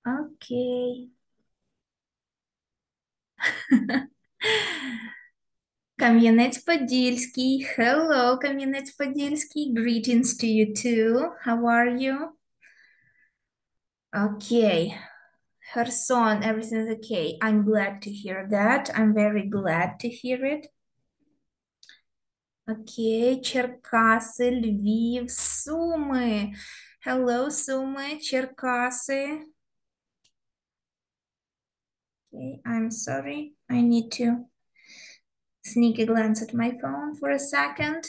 Okay. Кам'янець-Подільський. Hello, Кам'янець-Подільський. Greetings to you too. How are you? Okay. Херсон, everything's okay. I'm glad to hear that. I'm very glad to hear it. Okay, Черкаси, Львів, Суми. Hello, Суми, Черкаси. Okay, I'm sorry. I need to sneak a glance at my phone for a second.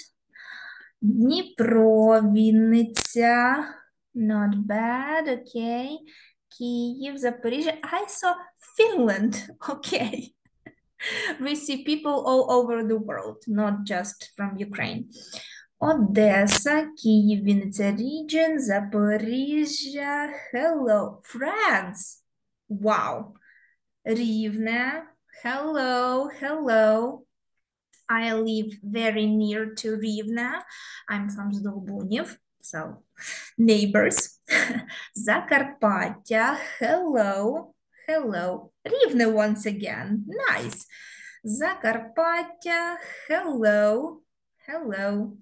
Дніпро, Вінниця. Not bad, okay. Київ, Запоріжжя. I saw Finland, okay. We see people all over the world, not just from Ukraine. Одеса, Київ, Вінниця region, Запоріжжя. Hello, France. Wow. Рівне. Hello, hello. I live very near to Rivne. I'm from Zdolbunів, so neighbors. Закарпаття, hello, hello. Rivne once again, nice. Закарпаття, hello, hello.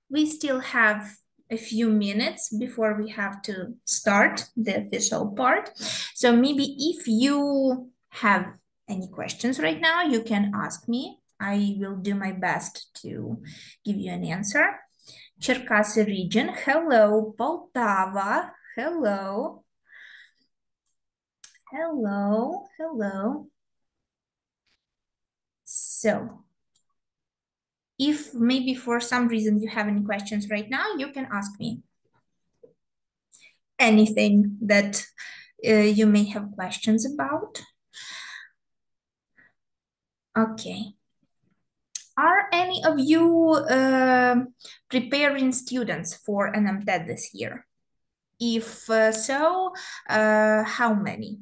We still have a few minutes before we have to start the official part. So maybe if you have any questions right now, you can ask me. I will do my best to give you an answer. Черкаси region, hello. Poltava, hello. Hello, hello. So, if maybe for some reason you have any questions right now, you can ask me. Anything that you may have questions about. Okay. Are any of you preparing students for an MTED this year? If so, how many?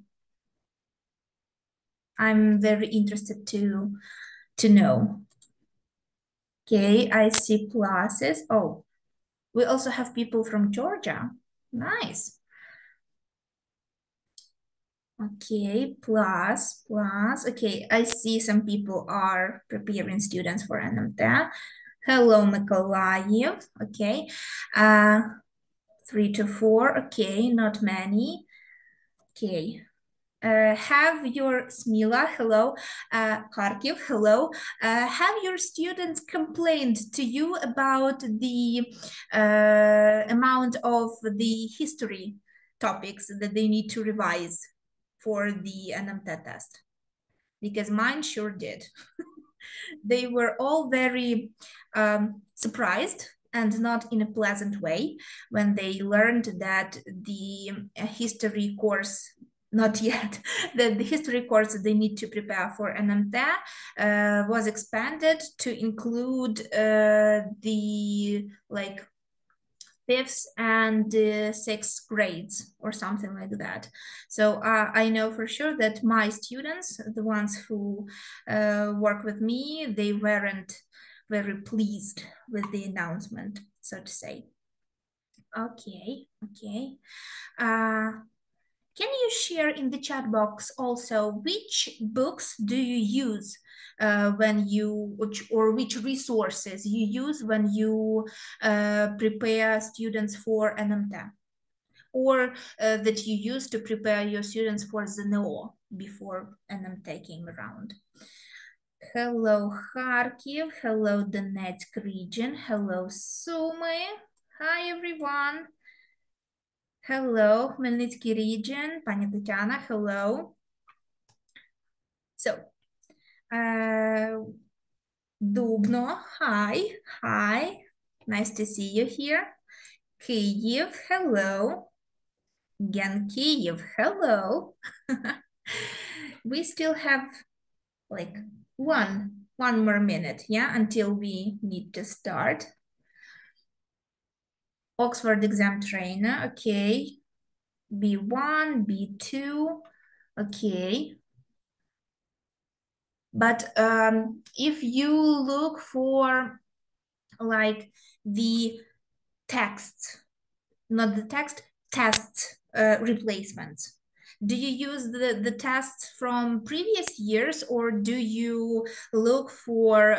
I'm very interested to know. Okay, I see pluses. Oh, we also have people from Georgia. Nice. Okay, plus. Okay, I see some people are preparing students for NMT. Hello, Mykolaiv. Okay, 3 to 4. Okay, not many. Okay. Have your Smila, hello, Kharkiv, hello. Have your students complained to you about the amount of the history topics that they need to revise for the NMT test? Because mine sure did. They were all very surprised and not in a pleasant way when they learned that the history course, not yet, the history course that they need to prepare for NMT was expanded to include the like 5th and 6th grades or something like that. So I know for sure that my students, the ones who work with me, they weren't very pleased with the announcement, so to say. Okay. Can you share in the chat box also which books do you use when you, or which resources you use when you prepare students for NMT, or that you use to prepare your students for ZNO before NMT came around? Hello, Kharkiv. Hello, Donetsk region. Hello, Sumy. Hi, everyone. Hello, Хмельницький region. Пані Тетяна, hello. So, Dubno, hi. Nice to see you here. Kyiv, hello. Again, Kyiv, hello. We still have like one more minute, yeah, until we need to start. Oxford exam trainer, okay. B1, B2, okay. But if you look for like the text, not the text, tests replacements? Do you use the tests from previous years, or do you look for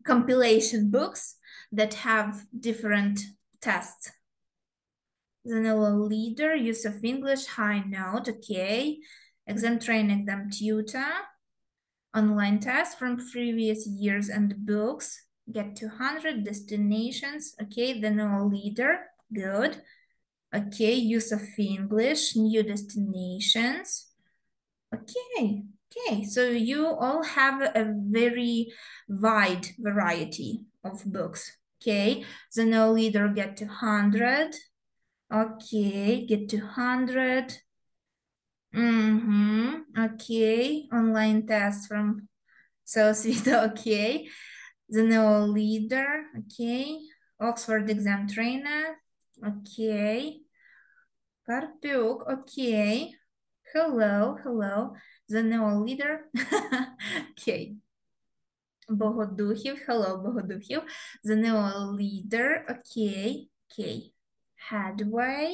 compilation books that have different tests? The leader, use of English, high note, okay. Exam train, exam tutor, online test from previous years and books, get 200, destinations, okay. The leader, good. Okay, use of English, new destinations. Okay, okay, so you all have a very wide variety of books. Okay, the leader get 200. Okay, get 200. Okay, online test from So Sweet, okay. The leader, okay. Oxford exam trainer, okay. Karpuk, okay. Hello, hello. The leader, okay. Богодухів, hello, Богодухів. The leader, okay, okay. Headway,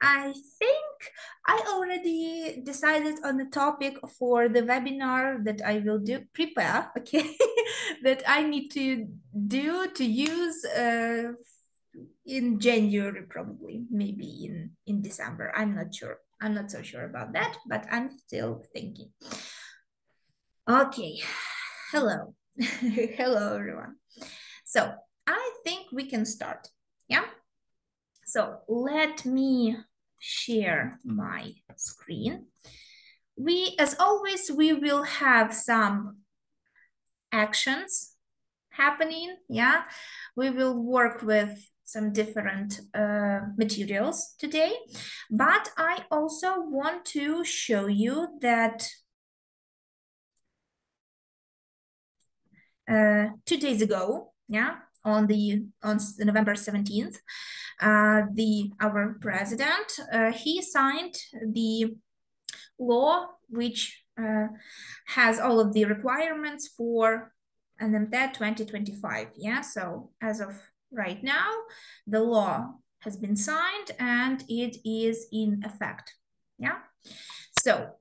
I think I already decided on the topic for the webinar that I will prepare, okay, that I need to use in January, probably, maybe in December. I'm not sure. I'm not so sure about that, but I'm still thinking. Okay, hello. Hello, everyone. So I think we can start, yeah? So let me share my screen. As always, we will have some actions happening, yeah? We will work with some different materials today, but I also want to show you that 2 days ago, yeah, on November 17th, our president, he signed the law which has all of the requirements for NMT 2025, yeah? So as of right now, the law has been signed and it is in effect, yeah? So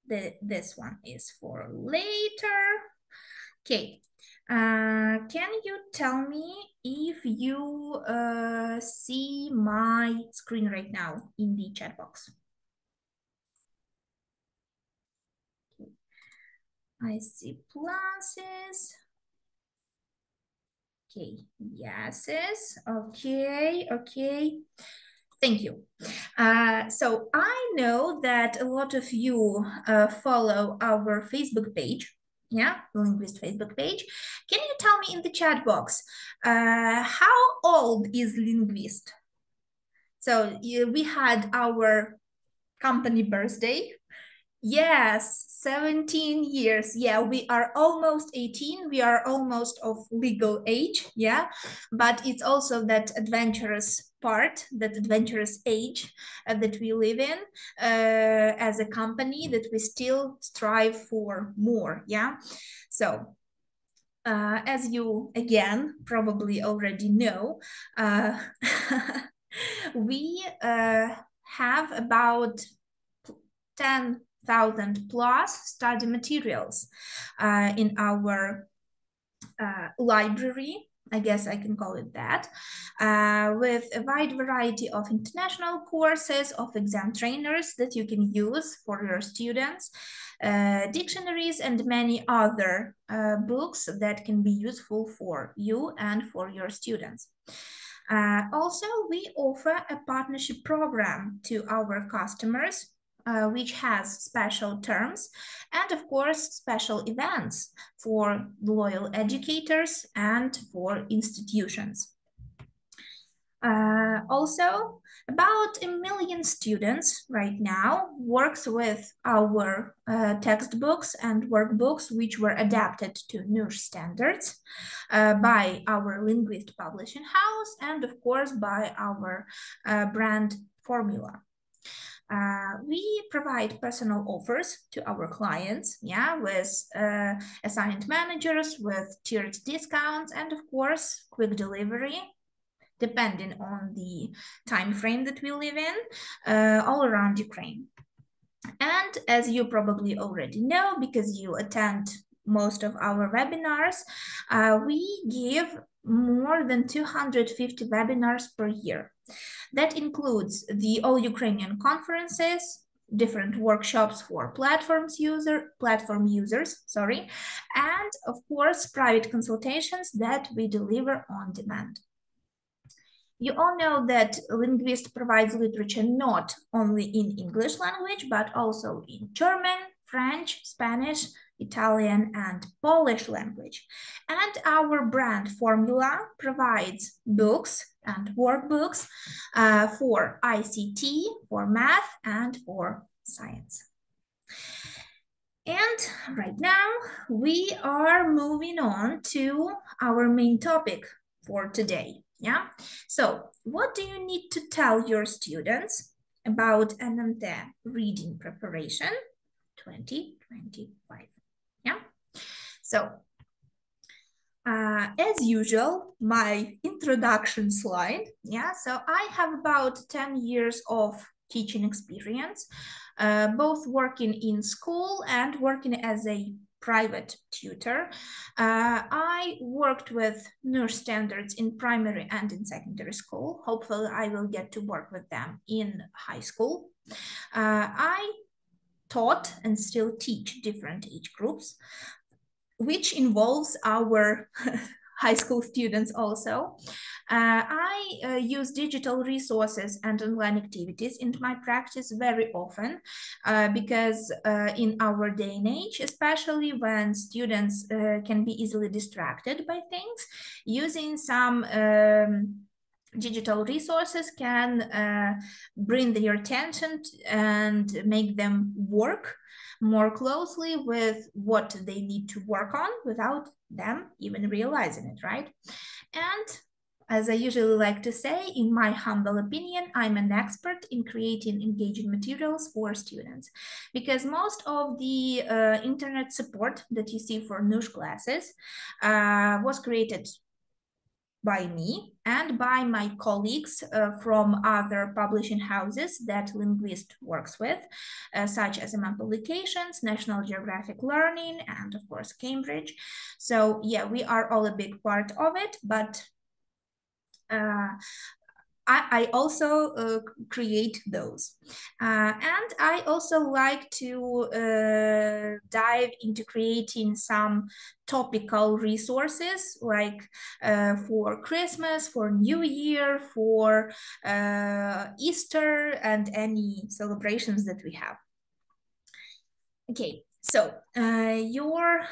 this one is for later. Okay, can you tell me if you see my screen right now in the chat box? Okay. I see pluses. Okay, yeses. Okay, okay. Thank you. So I know that a lot of you follow our Facebook page, yeah, Linguist Facebook page. Can you tell me in the chat box, how old is Linguist? So we had our company birthday. Yes, 17 years. Yeah, we are almost 18. We are almost of legal age, yeah. But it's also that adventurous part, that adventurous age that we live in as a company, that we still strive for more, yeah. So as you, again, probably already know, we have about 10,000 plus study materials in our library, I guess I can call it that, with a wide variety of international courses, of exam trainers that you can use for your students, dictionaries, and many other books that can be useful for you and for your students. Also, we offer a partnership program to our customers, which has special terms and, of course, special events for loyal educators and for institutions. Also, about 1 million students right now works with our textbooks and workbooks, which were adapted to new standards by our Linguist publishing house and, of course, by our brand Formula. We provide personal offers to our clients, yeah, with assigned managers, with tiered discounts, and of course, quick delivery, depending on the time frame that we live in, all around Ukraine. And as you probably already know, because you attend most of our webinars, we give more than 250 webinars per year. That includes the all Ukrainian conferences, different workshops for platform users, and of course, private consultations that we deliver on demand. You all know that Linguist provides literature not only in English language, but also in German, French, Spanish, Italian, and Polish language. And our brand Formula provides books and workbooks for ICT, for math, and for science. And right now, we are moving on to our main topic for today. Yeah. So what do you need to tell your students about NMT reading preparation 2025? Yeah. So as usual, my introduction slide. Yeah. So I have about 10 years of teaching experience, both working in school and working as a private tutor. I worked with nurse standards in primary and in secondary school. Hopefully I will get to work with them in high school. I taught and still teach different age groups, which involves our high school students also. I use digital resources and online activities in my practice very often because in our day and age, especially when students can be easily distracted by things, using some digital resources can bring their attention and make them work more closely with what they need to work on without them even realizing it, right? And as I usually like to say, in my humble opinion, I'm an expert in creating engaging materials for students, because most of the internet support that you see for NUSH classes was created by me and by my colleagues from other publishing houses that Linguist works with, such as Publications, National Geographic Learning, and of course Cambridge. So yeah, we are all a big part of it, but I also create those. And I also like to dive into creating some topical resources, like for Christmas, for New Year, for Easter, and any celebrations that we have. Okay. So your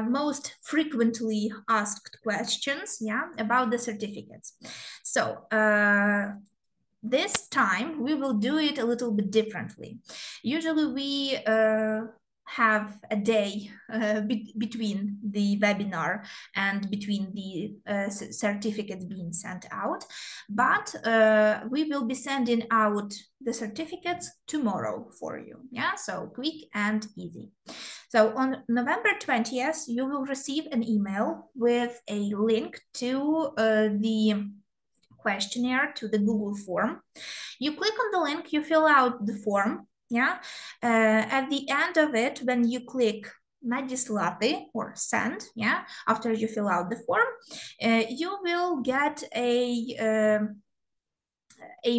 most frequently asked questions, yeah, about the certificates. So this time we will do it a little bit differently. Usually we have a day between the webinar and between the certificates being sent out, but we will be sending out the certificates tomorrow for you. Yeah, so quick and easy. So on November 20th, you will receive an email with a link to the questionnaire, to the Google form. You click on the link, you fill out the form. Yeah, at the end of it, when you click Надіслати or send, yeah, after you fill out the form, you will get a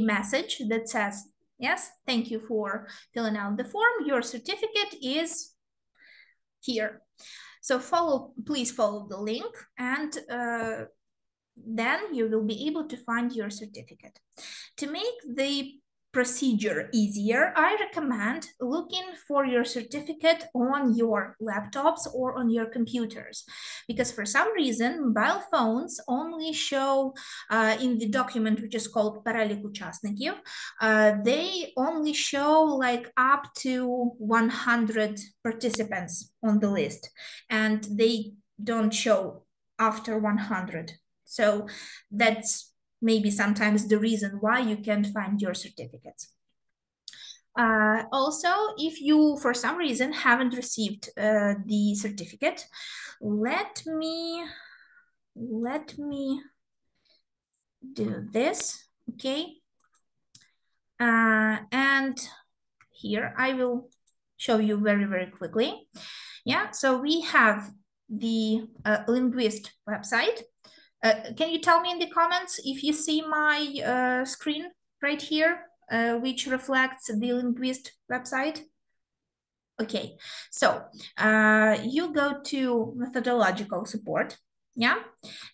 message that says, yes, thank you for filling out the form. Your certificate is here. So please follow the link, and then you will be able to find your certificate. To make the procedure easier, I recommend looking for your certificate on your laptops or on your computers, because for some reason mobile phones only show in the document which is called перелік учасників, they only show like up to 100 participants on the list, and they don't show after 100. So that's maybe sometimes the reason why you can't find your certificates. Also, if you, for some reason, haven't received the certificate, let me do this, okay? And here I will show you very, very quickly. Yeah, so we have the linguist website. Can you tell me in the comments if you see my screen right here, which reflects the linguist website? Okay, so you go to methodological support, yeah?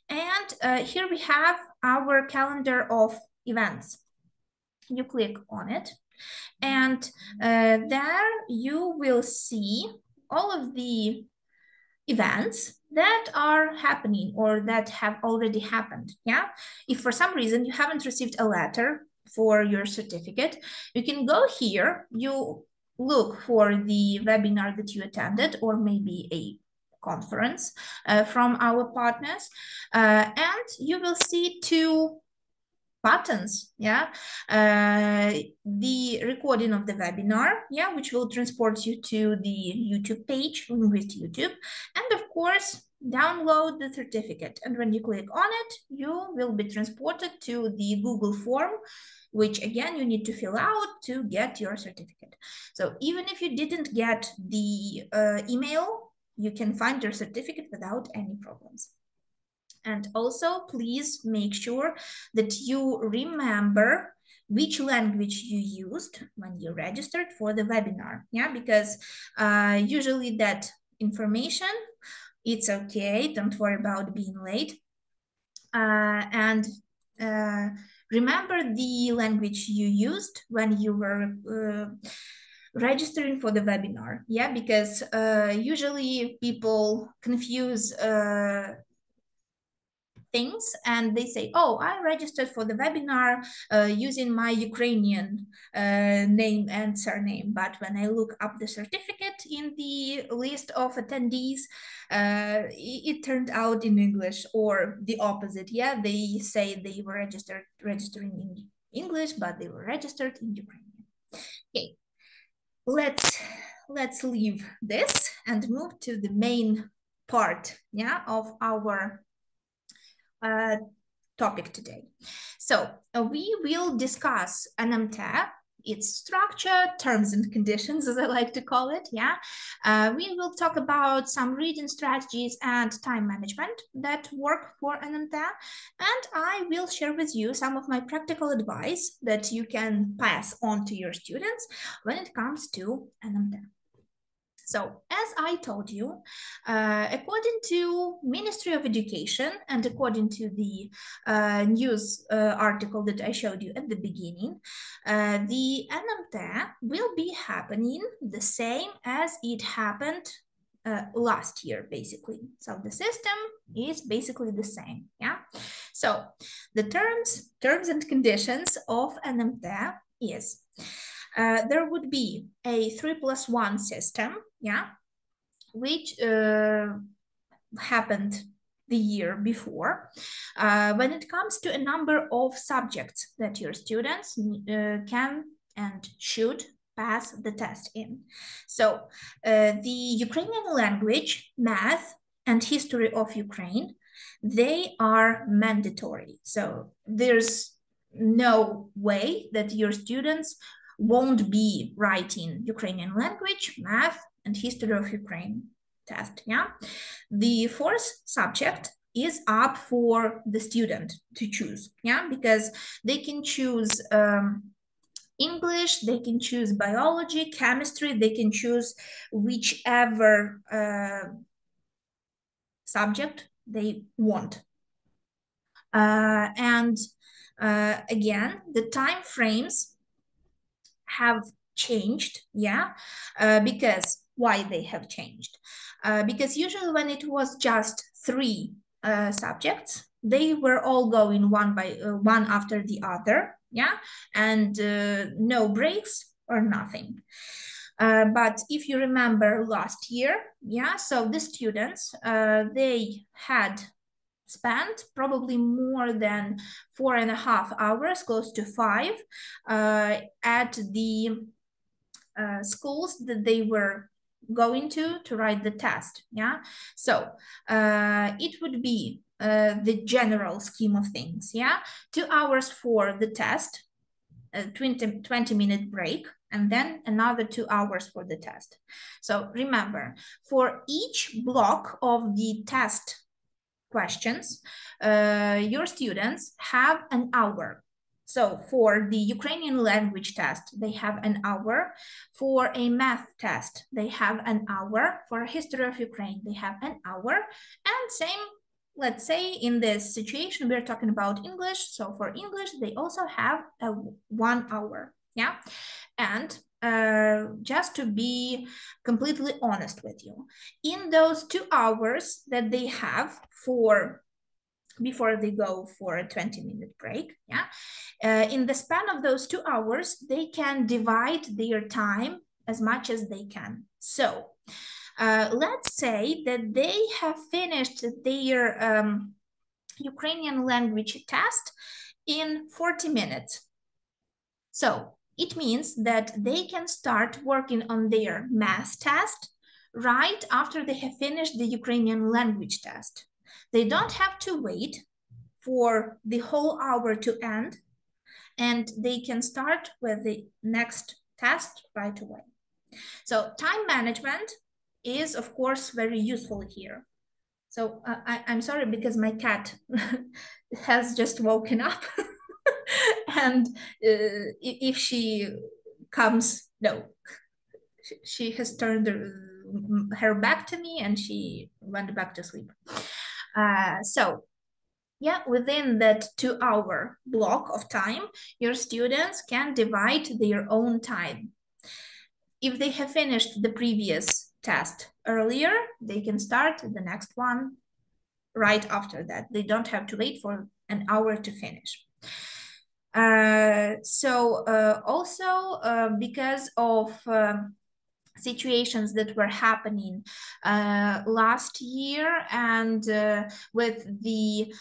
And here we have our calendar of events. You click on it, and there you will see all of the events that are happening or that have already happened, yeah? If for some reason you haven't received a letter for your certificate, you can go here, you look for the webinar that you attended, or maybe a conference from our partners, and you will see two buttons, yeah, the recording of the webinar, yeah, which will transport you to the YouTube page, Linguist YouTube, and of course, download the certificate. And when you click on it, you will be transported to the Google form, which again, you need to fill out to get your certificate. So even if you didn't get the email, you can find your certificate without any problems. And also, please make sure that you remember which language you used when you registered for the webinar, yeah, because usually that information, it's okay, don't worry about being late. And remember the language you used when you were registering for the webinar, yeah, because usually people confuse things and they say, oh, I registered for the webinar using my Ukrainian name and surname. But when I look up the certificate in the list of attendees, it turned out in English, or the opposite. Yeah, they say they were registering in English, but they were registered in Ukrainian. Okay, let's leave this and move to the main part, yeah, of our topic today. So we will discuss NMT, its structure, terms and conditions, as I like to call it, yeah. We will talk about some reading strategies and time management that work for NMT, and I will share with you some of my practical advice that you can pass on to your students when it comes to NMT. So, as I told you, according to Ministry of Education and according to the news article that I showed you at the beginning, the NMT will be happening the same as it happened last year, basically. So the system is basically the same, yeah? So the terms and conditions of NMT is there would be a 3+1 system, yeah, which happened the year before. When it comes to a number of subjects that your students can and should pass the test in. So the Ukrainian language, math, and history of Ukraine, they are mandatory. So there's no way that your students won't be writing Ukrainian language, math, and history of Ukraine test, yeah? The fourth subject is up for the student to choose, yeah? Because they can choose English, they can choose biology, chemistry, they can choose whichever subject they want. And again, the time frames have changed, yeah, because why they have changed? Because usually when it was just 3 subjects, they were all going one after the other, yeah, and no breaks or nothing. But if you remember last year, yeah, so the students, they had spent probably more than 4.5 hours, close to 5, at the schools that they were going to write the test. Yeah, so it would be the general scheme of things. Yeah, 2 hours for the test, a 20-minute break, and then another 2 hours for the test. So remember, for each block of the test questions, your students have an hour. So for the Ukrainian language test, they have an hour. For a math test, they have an hour. For history of Ukraine, they have an hour. And same, let's say in this situation, we're talking about English. So for English, they also have 1 hour. Yeah. And just to be completely honest with you, in those 2 hours that they have before they go for a 20-minute break, yeah, in the span of those 2 hours, they can divide their time as much as they can. So let's say that they have finished their Ukrainian language test in 40 minutes. So it means that they can start working on their math test right after they have finished the Ukrainian language test. They don't have to wait for the whole hour to end, and they can start with the next test right away. So time management is, of course, very useful here. So I'm sorry because my cat has just woken up. And if she comes, no, she has turned her back to me and she went back to sleep. So yeah, within that 2-hour block of time, your students can divide their own time. If they have finished the previous test earlier, they can start the next one right after that. They don't have to wait for an hour to finish. Also, because of situations that were happening last year, and with the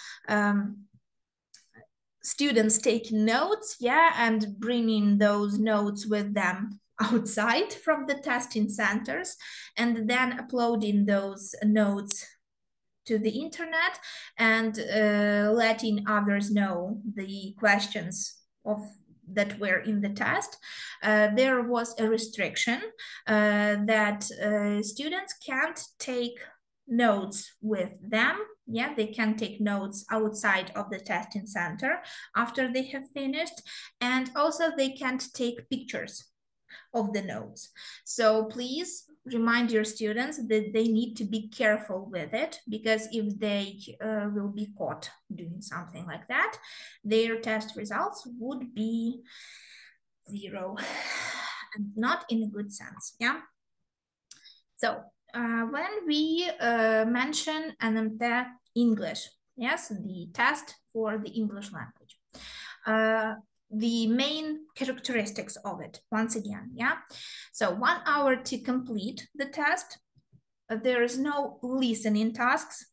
students taking notes, yeah, and bringing those notes with them outside from the testing centers, and then uploading those notes to the internet and letting others know the questions that were in the test, there was a restriction that students can't take notes with them. Yeah, they can take notes outside of the testing center after they have finished, and also they can't take pictures of the notes. So please remind your students that they need to be careful with it, because if they will be caught doing something like that, their test results would be 0, and not in a good sense. Yeah. So when we mention NMT English, yes, the test for the English language, the main characteristics of it, once again, yeah. So 1 hour to complete the test. There is no listening tasks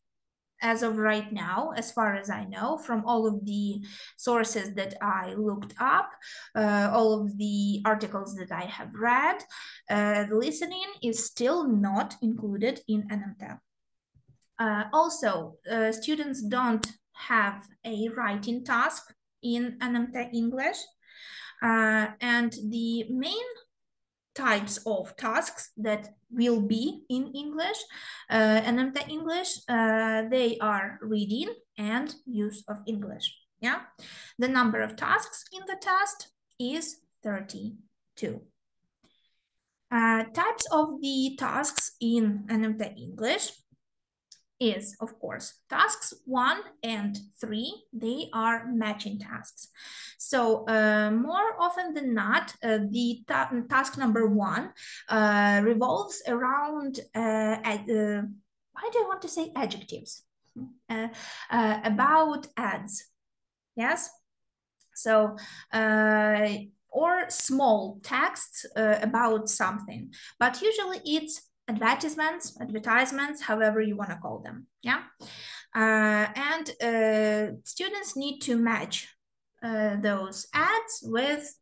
as of right now, as far as I know, from all of the sources that I looked up, all of the articles that I have read. The listening is still not included in NMT. Also, students don't have a writing task in NMT English, and the main types of tasks that will be in English, NMT English, they are reading and use of English. Yeah, the number of tasks in the test is 32. Types of the tasks in NMT English is, of course, tasks 1 and 3, they are matching tasks. So more often than not, the task number 1 revolves around, why do I want to say adjectives? About ads, yes? So, or small texts about something, but usually it's advertisements, however you want to call them, yeah? And students need to match those ads with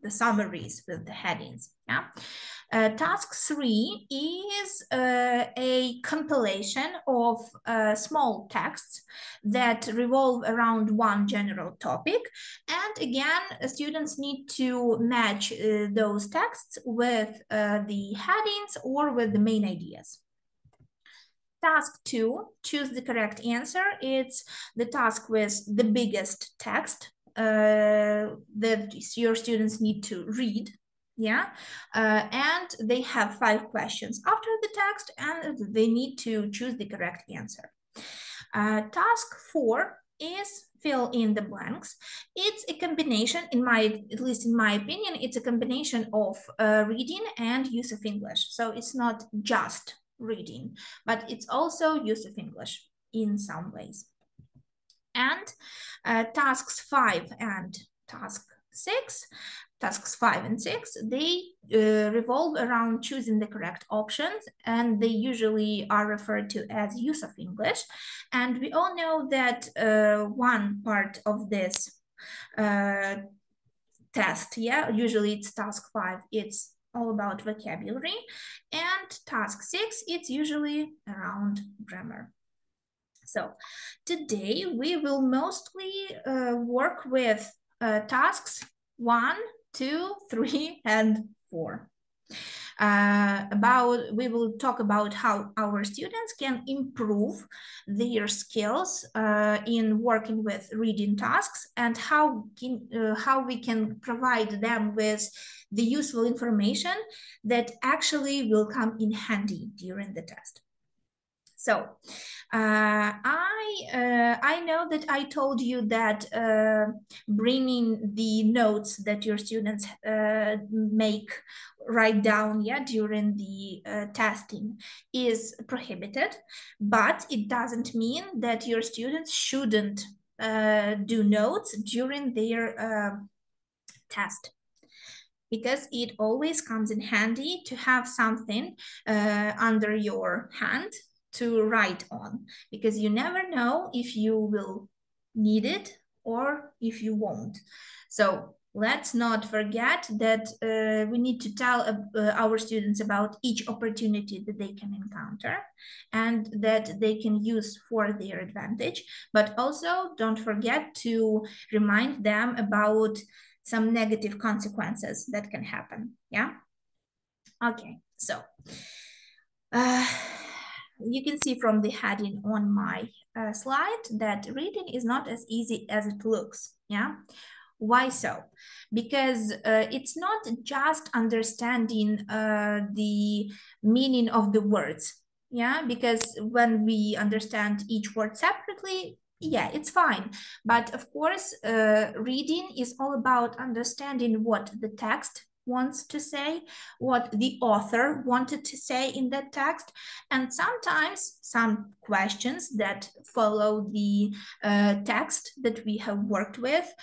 the summaries with the headings. Yeah. Task 3 is a compilation of small texts that revolve around one general topic. And again, students need to match those texts with the headings or with the main ideas. Task 2, choose the correct answer. It's the task with the biggest text that your students need to read. Yeah, and they have 5 questions after the text, and they need to choose the correct answer. Task 4 is fill in the blanks. It's a combination, at least in my opinion, it's a combination of reading and use of English. So it's not just reading, but it's also use of English in some ways. And tasks 5 and task 6, tasks 5 and 6, they revolve around choosing the correct options, and they usually are referred to as use of English. And we all know that one part of this test, yeah, usually it's task 5, it's all about vocabulary, and task 6, it's usually around grammar. So today we will mostly work with tasks 1, 2, 3, and 4. We will talk about how our students can improve their skills in working with reading tasks, and how we can provide them with the useful information that actually will come in handy during the test. So I know that I told you that bringing the notes that your students write down, yeah, during the testing is prohibited, but it doesn't mean that your students shouldn't do notes during their test, because it always comes in handy to have something under your hand to write on, because you never know if you will need it or if you won't. So let's not forget that we need to tell our students about each opportunity that they can encounter and that they can use for their advantage, but also don't forget to remind them about some negative consequences that can happen. Yeah. Okay, so you can see from the heading on my slide that reading is not as easy as it looks. Yeah. Why so? Because it's not just understanding the meaning of the words. Yeah, because when we understand each word separately, yeah, it's fine. But of course, reading is all about understanding what the text wants to say, what the author wanted to say in that text, and sometimes some questions that follow the text that we have worked with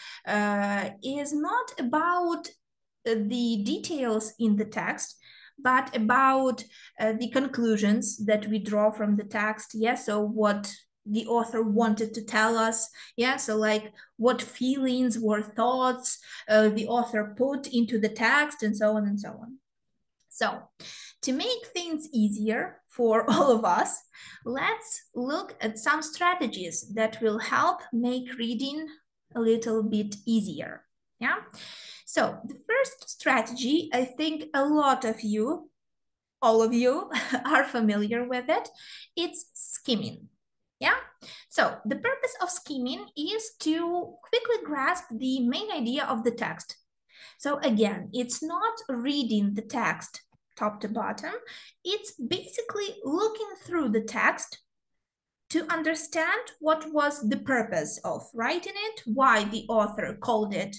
is not about the details in the text, but about the conclusions that we draw from the text. Yeah, so what the author wanted to tell us. Yeah, so like what feelings or thoughts the author put into the text, and so on and so on. So to make things easier for all of us, let's look at some strategies that will help make reading a little bit easier. Yeah. So the first strategy, I think a lot of you, all of you are familiar with it. It's skimming. Yeah, so the purpose of skimming is to quickly grasp the main idea of the text. So again, it's not reading the text top to bottom. It's basically looking through the text to understand what was the purpose of writing it, why the author called it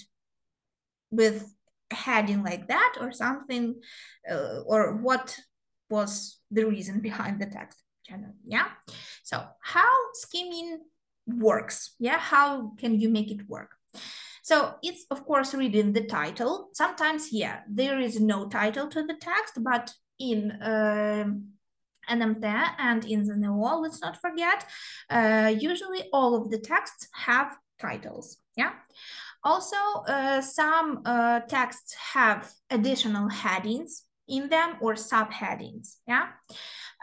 with a heading like that or something, or what was the reason behind the text. Yeah, so how skimming works. Yeah, how can you make it work? So it's of course reading the title. Sometimes, yeah, there is no title to the text, but in NMT and in the nьому, let's not forget, usually all of the texts have titles, yeah? Also, some texts have additional headings in them or subheadings, yeah?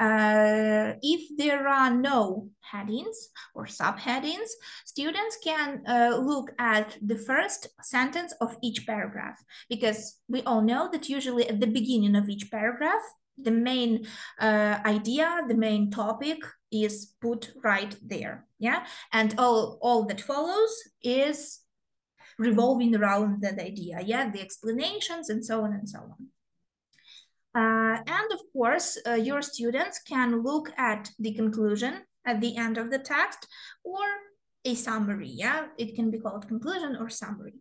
If there are no headings or subheadings, students can look at the first sentence of each paragraph, because we all know that usually at the beginning of each paragraph, the main idea, the main topic is put right there, yeah? And all that follows is revolving around that idea, yeah? The explanations and so on and so on. And of course, your students can look at the conclusion at the end of the text or a summary, yeah? It can be called conclusion or summary.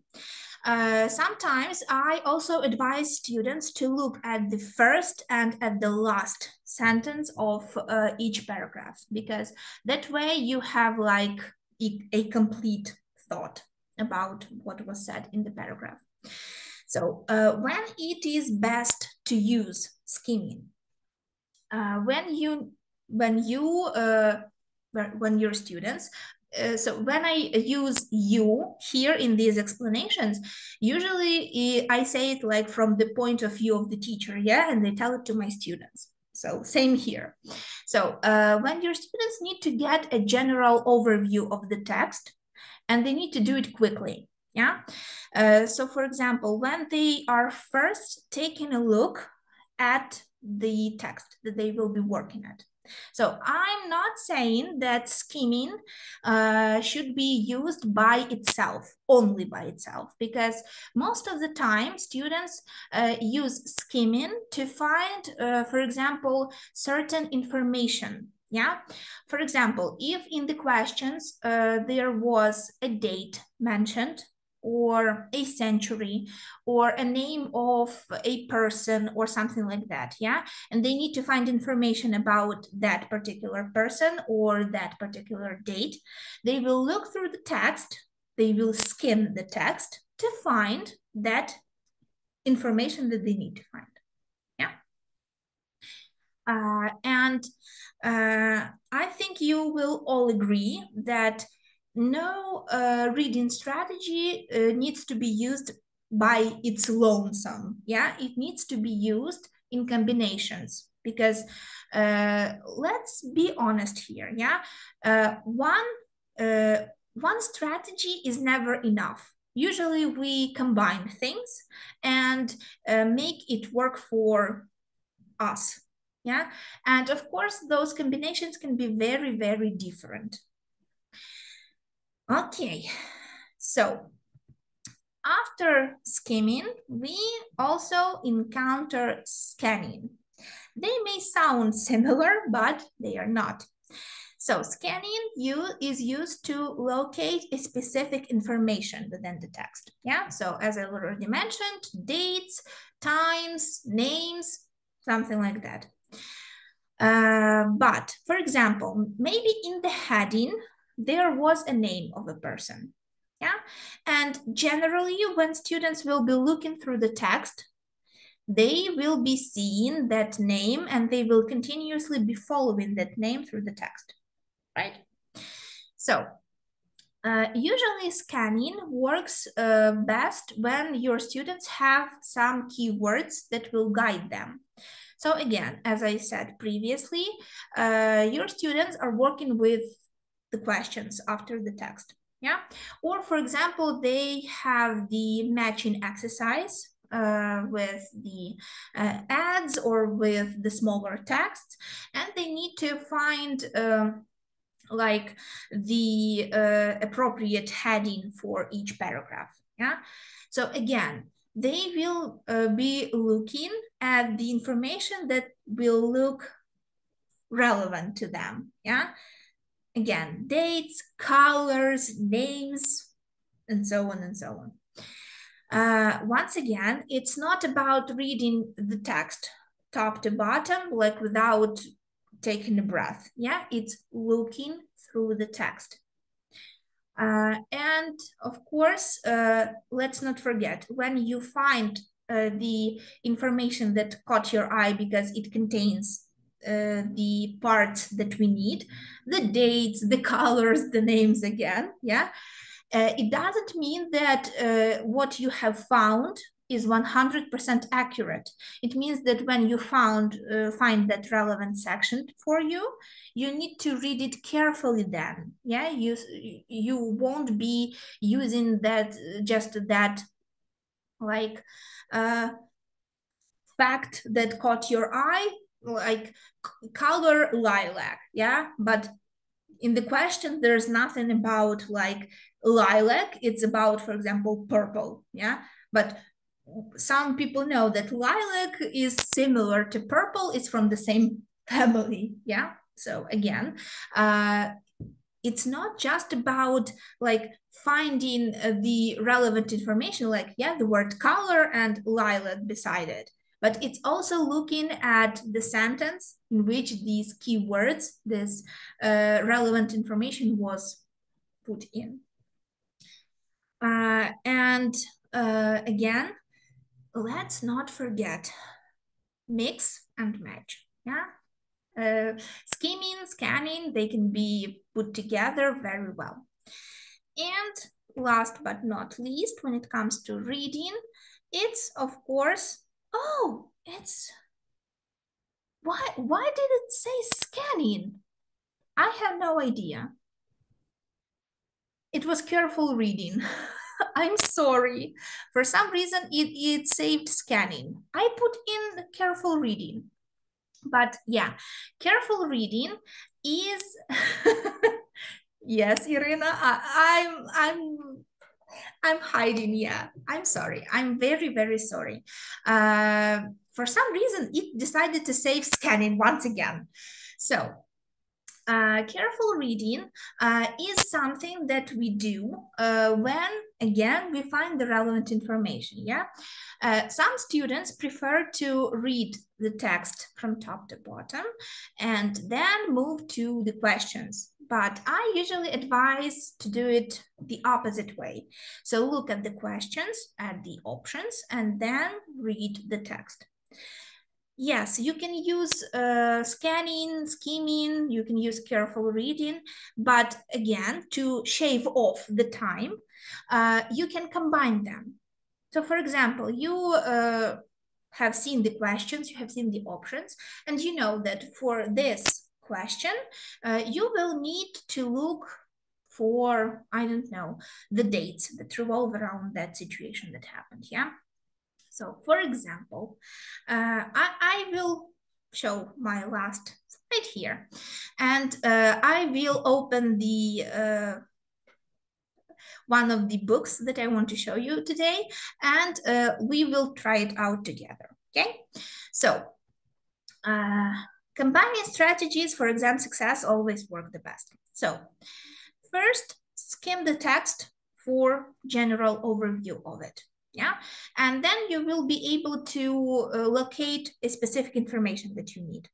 Sometimes I also advise students to look at the first and at the last sentence of each paragraph, because that way you have like a complete thought about what was said in the paragraph. So when it is best to use skimming? When your students, so when I use you here in these explanations, usually I say it like from the point of view of the teacher, yeah, and I tell it to my students. So same here. So when your students need to get a general overview of the text, and they need to do it quickly, yeah? So for example, when they are first taking a look at the text that they will be working at. So I'm not saying that skimming should be used by itself, only by itself, because most of the time students use skimming to find, for example, certain information. Yeah, for example, if in the questions there was a date mentioned, or a century, or a name of a person, or something like that, yeah? And they need to find information about that particular person or that particular date. They will look through the text, they will skim the text to find that information that they need to find, yeah? I think you will all agree that no reading strategy needs to be used by its lonesome, yeah? It needs to be used in combinations, because let's be honest here, yeah? One strategy is never enough. Usually we combine things and make it work for us, yeah? And of course, those combinations can be very, very different. Okay, so after skimming, we also encounter scanning. They may sound similar, but they are not. So scanning is used to locate a specific information within the text. Yeah, so as I already mentioned, dates, times, names, something like that. But for example, maybe in the heading, there was a name of a person, yeah? And generally, when students will be looking through the text, they will be seeing that name and they will continuously be following that name through the text, right? So usually scanning works best when your students have some keywords that will guide them. So again, as I said previously, your students are working with the questions after the text, yeah? Or for example, they have the matching exercise with the ads or with the smaller texts, and they need to find like the appropriate heading for each paragraph, yeah? So again, they will be looking at the information that will look relevant to them, yeah? Again, dates, colors, names, and so on and so on. Once again, it's not about reading the text top to bottom, like without taking a breath, yeah? It's looking through the text. And of course, let's not forget, when you find the information that caught your eye because it contains the parts that we need, the dates, the colors, the names again, yeah? it doesn't mean that what you have found is 100% accurate. It means that when you find that relevant section for you, you need to read it carefully then. Yeah, you won't be using that like fact that caught your eye, like color lilac, yeah? But in the question, there's nothing about like lilac. It's about, for example, purple, yeah? But some people know that lilac is similar to purple. It's from the same family, yeah? So again, it's not just about like finding the relevant information, like, yeah, the word color and lilac beside it, but it's also looking at the sentence in which these keywords, this relevant information was put in. Again, let's not forget mix and match, yeah? Skimming, scanning, they can be put together very well. And last but not least, when it comes to reading, it's of course, why did it say scanning? I have no idea. It was careful reading. I'm sorry. For some reason, it saved scanning. I put in careful reading. But yeah, careful reading is yes, Irina, I'm hiding. Yeah, I'm sorry. I'm very, very sorry. For some reason, it decided to save scanning once again. So careful reading is something that we do when, again, we find the relevant information, yeah? Some students prefer to read the text from top to bottom and then move to the questions. But I usually advise to do it the opposite way. So look at the questions, at the options, and then read the text. Yes, you can use scanning, skimming, you can use careful reading, but again, to shave off the time, you can combine them. So for example, you have seen the questions, you have seen the options, and you know that for this question, you will need to look for, I don't know, the dates that revolve around that situation that happened, yeah? So for example, I will show my last slide here, and I will open the one of the books that I want to show you today, and we will try it out together, okay? So combining strategies for exam success always work the best. So first, skim the text for general overview of it. Yeah, and then you will be able to locate a specific information that you need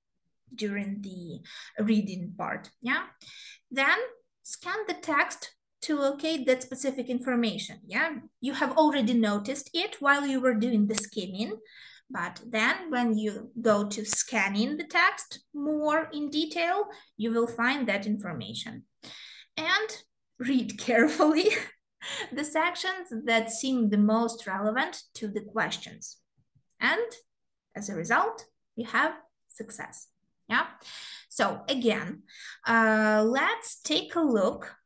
during the reading part. Yeah, then scan the text to locate that specific information. Yeah, you have already noticed it while you were doing the skimming, but then when you go to scanning the text more in detail, you will find that information. And read carefully the sections that seem the most relevant to the questions. And as a result, you have success. Yeah. So again, let's take a look.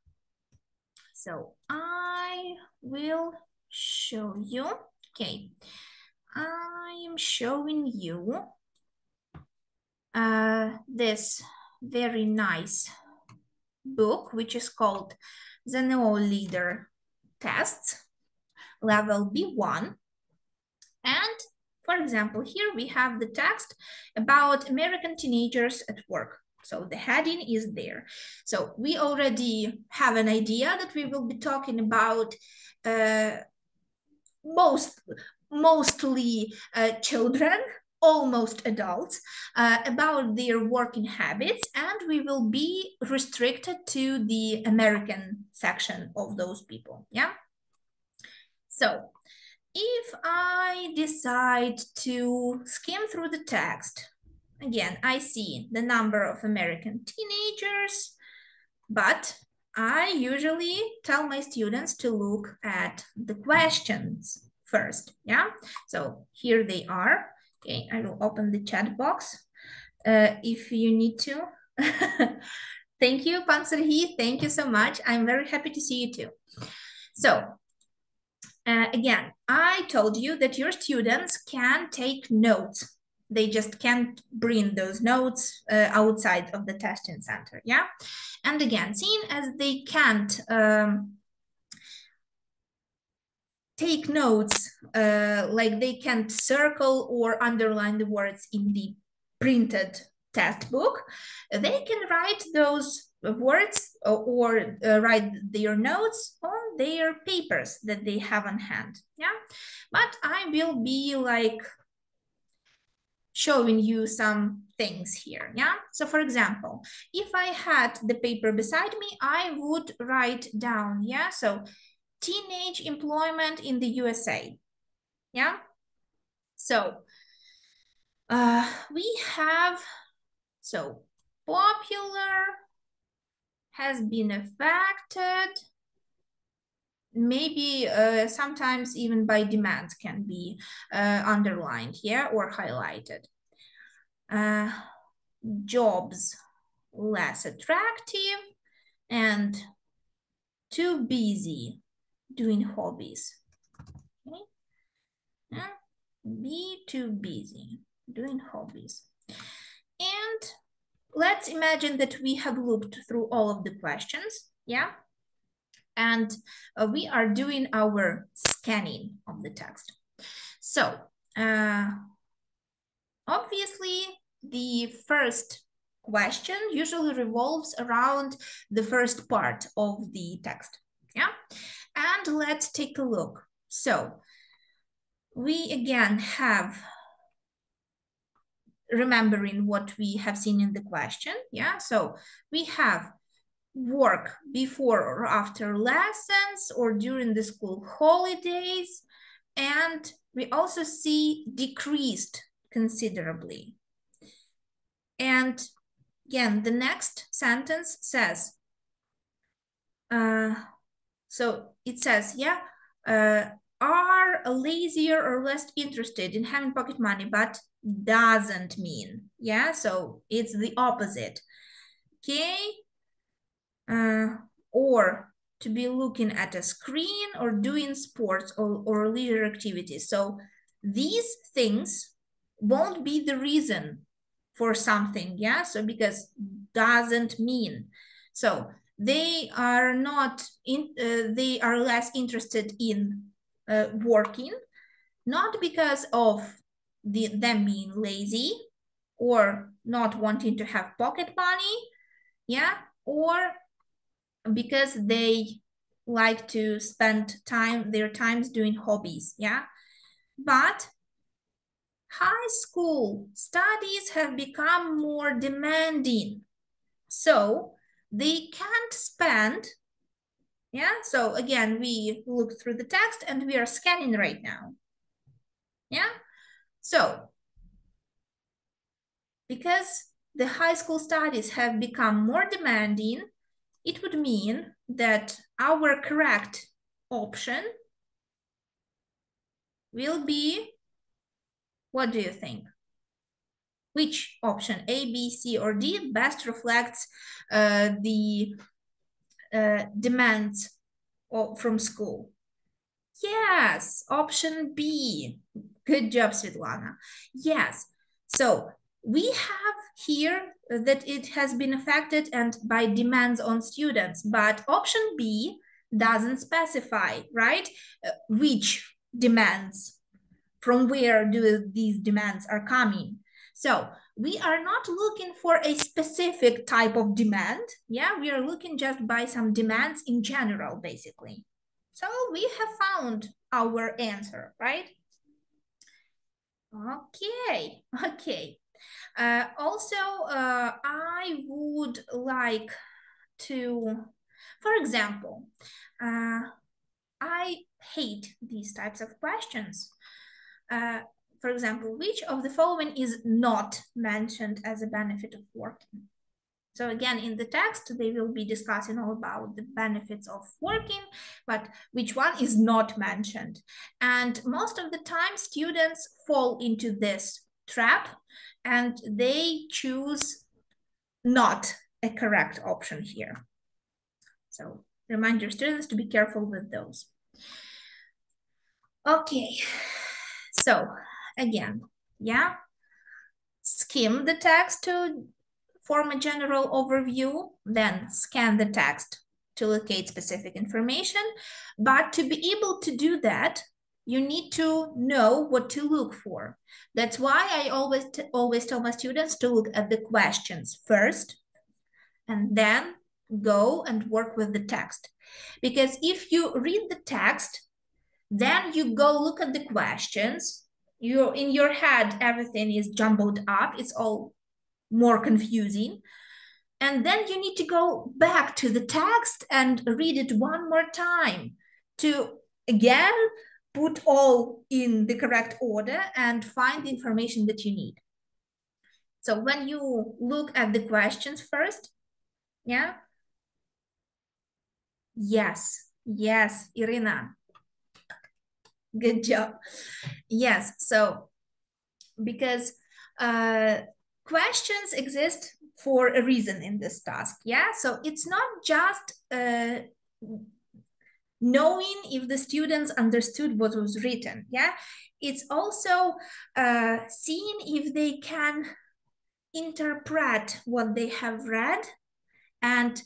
So I will show you. Okay. I am showing you this very nice book, which is called The Neo Leader Tests, level B1. And for example, here we have the text about American teenagers at work. So the heading is there. So we already have an idea that we will be talking about mostly children, almost adults, about their working habits, and we will be restricted to the American section of those people, yeah? So if I decide to skim through the text, again, I see the number of American teenagers, but I usually tell my students to look at the questions first, yeah? So here they are. Okay, I will open the chat box if you need to. Thank you, Pan Serhi. Thank you so much. I'm very happy to see you too. So, again, I told you that your students can take notes. They just can't bring those notes outside of the testing center, yeah? And again, seeing as they can't take notes, like they can't circle or underline the words in the printed test book, they can write those words or write their notes on their papers that they have on hand, yeah? But I will be like showing you some things here, yeah? So for example, if I had the paper beside me, I would write down, yeah? So teenage employment in the USA, yeah? So we have, so popular has been affected, maybe sometimes even by demands can be underlined here, yeah, or highlighted. Jobs less attractive and too busy doing hobbies. Okay? Yeah. Be too busy doing hobbies. And let's imagine that we have looked through all of the questions, yeah? And we are doing our scanning of the text. So, obviously, the first question usually revolves around the first part of the text, yeah? And let's take a look. So, we again have, remembering what we have seen in the question, yeah? So, we have work before or after lessons or during the school holidays, and we also see decreased considerably. And again, the next sentence says, so it says, yeah, are lazier or less interested in having pocket money, but doesn't mean, yeah, so it's the opposite, okay? Or to be looking at a screen or doing sports or leisure activities. So these things won't be the reason for something, yeah? So because doesn't mean. So they are not, they are less interested in working, not because of them being lazy or not wanting to have pocket money, yeah? Or because they like to spend their times doing hobbies, yeah? But high school studies have become more demanding, so they can't spend, yeah? So again, we look through the text and we are scanning right now, yeah? So because the high school studies have become more demanding, it would mean that our correct option will be, what do you think? Which option, A, B, C, or D, best reflects the demands from school? Yes, option B. Good job, Svetlana. Yes, so we have here that it has been affected and by demands on students, but option B doesn't specify, right? Which demands, from where do these demands are coming? So we are not looking for a specific type of demand, yeah? We are looking just by some demands in general, basically. So we have found our answer, right? Okay, okay. Also, I would like to, for example, I hate these types of questions. For example, which of the following is not mentioned as a benefit of working? So again, in the text, they will be discussing all about the benefits of working, but which one is not mentioned. And most of the time, students fall into this trap and they choose not a correct option here. So remind your students to be careful with those. Okay, so again, yeah, skim the text to form a general overview, then scan the text to locate specific information. But to be able to do that, you need to know what to look for. That's why I always tell my students to look at the questions first, and then go and work with the text. Because if you read the text, then you go look at the questions, in your head, everything is jumbled up, it's all more confusing. And then you need to go back to the text and read it one more time to, again, put all in the correct order and find the information that you need. So when you look at the questions first, yeah? Yes, Irina. Good job. Yes, so because questions exist for a reason in this task, yeah? So it's not just knowing if the students understood what was written, yeah? It's also seeing if they can interpret what they have read and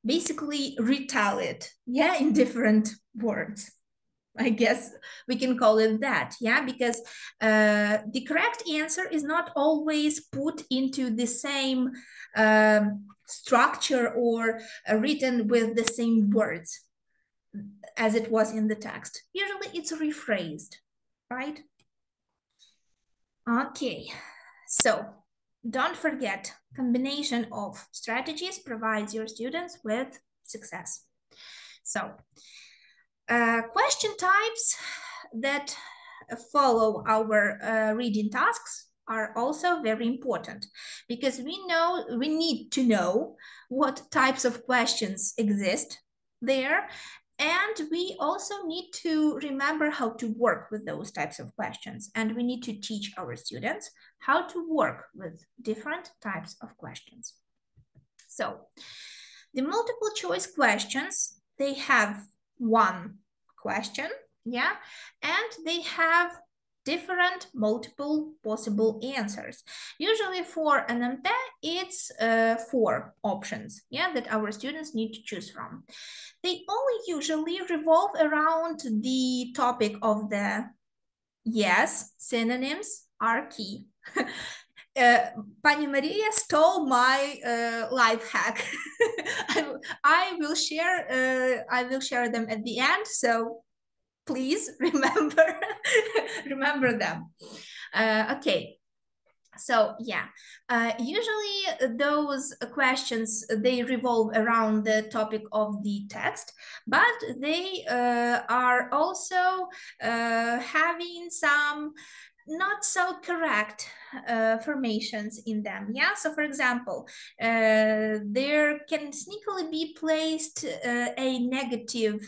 basically retell it, yeah, in different words. I guess we can call it that, yeah, because the correct answer is not always put into the same structure or written with the same words as it was in the text. Usually it's rephrased, right? Okay, so don't forget, combination of strategies provides your students with success. So question types that follow our reading tasks are also very important because we need to know what types of questions exist there, and we also need to remember how to work with those types of questions, and we need to teach our students how to work with different types of questions. So the multiple choice questions, they have one question, yeah, and they have different multiple possible answers. Usually for NMT, it's 4 options, yeah, that our students need to choose from. They all usually revolve around the topic of the yes, synonyms are key. Pani Maria stole my life hack. I will share them at the end, so please remember remember them. Okay. So yeah, usually those questions, they revolve around the topic of the text, but they are also having some not so correct formations in them, yeah? So for example, there can sneakily be placed a negative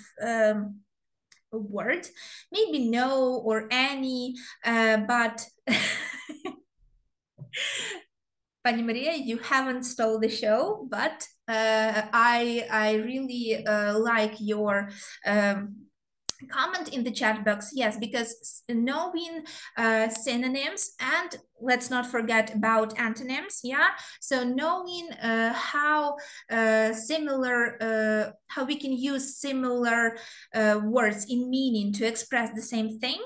word, maybe no or any, but Pani Maria, you haven't stole the show, but I really like your comment in the chat box. Yes, because knowing synonyms, and let's not forget about antonyms, yeah, so knowing how similar, how we can use similar words in meaning to express the same thing,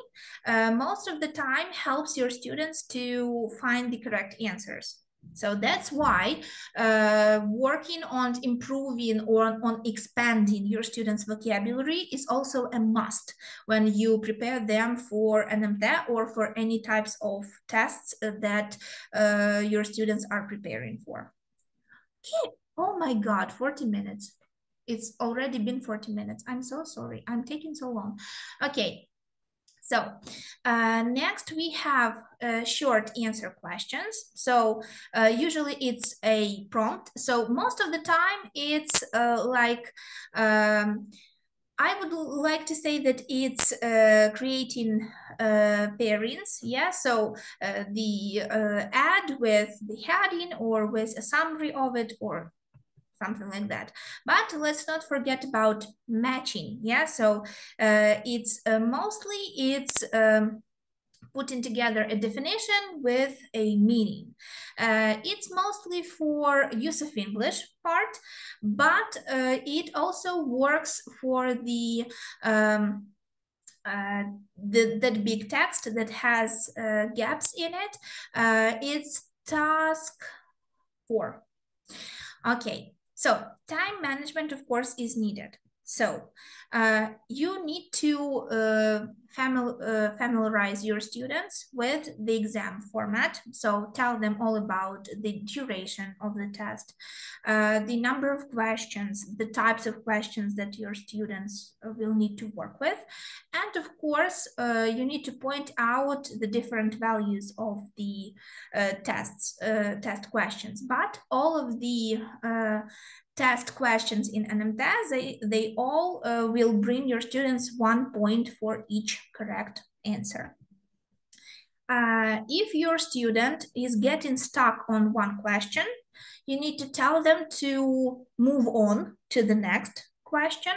most of the time helps your students to find the correct answers. So that's why working on improving or on expanding your students' vocabulary is also a must when you prepare them for NMT or for any types of tests that your students are preparing for. Okay. Oh my God, 40 minutes. It's already been 40 minutes. I'm so sorry. I'm taking so long. Okay. So next we have short answer questions. So usually it's a prompt. So most of the time it's I would like to say that it's creating pairings, yeah, so the ad with the heading or with a summary of it or something like that. But let's not forget about matching, yeah, so it's mostly putting together a definition with a meaning. It's mostly for use of English part, but it also works for the that big text that has gaps in it. It's task 4. Okay, so time management, of course, is needed. So you need to familiarize your students with the exam format. So tell them all about the duration of the test, the number of questions, the types of questions that your students will need to work with. And of course, you need to point out the different values of the test questions. But all of the test questions in NMT, they all will bring your students 1 point for each correct answer. If your student is getting stuck on one question, you need to tell them to move on to the next question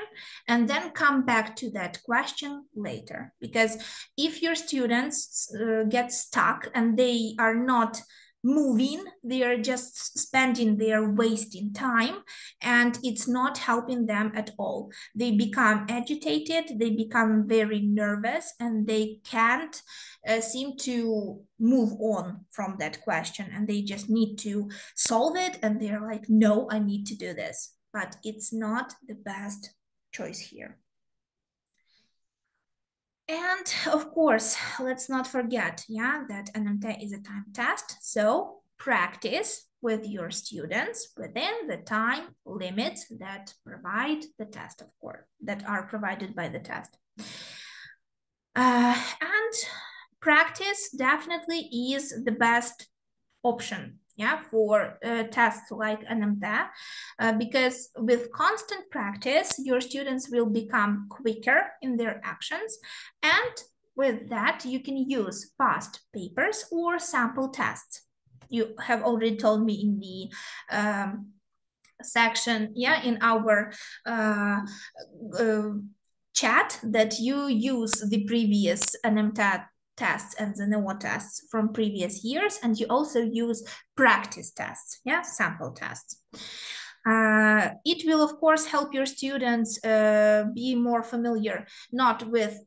and then come back to that question later. Because if your students get stuck and they are not moving, they are just spending, they are wasting time, and it's not helping them at all. They become agitated, they become very nervous, and they can't seem to move on from that question, and they just need to solve it, and they're like, no, I need to do this. But it's not the best choice here. And of course, let's not forget, yeah, that NMT is a time test. So practice with your students within the time limits that provide the test, of course, that are provided by the test. And practice definitely is the best option, yeah, for tests like NMT, because with constant practice, your students will become quicker in their actions, and with that, you can use past papers or sample tests. You have already told me in the section, yeah, in our chat that you use the previous NMT tests and the nьому tests from previous years, and you also use practice tests, yeah, sample tests. It will, of course, help your students be more familiar, not with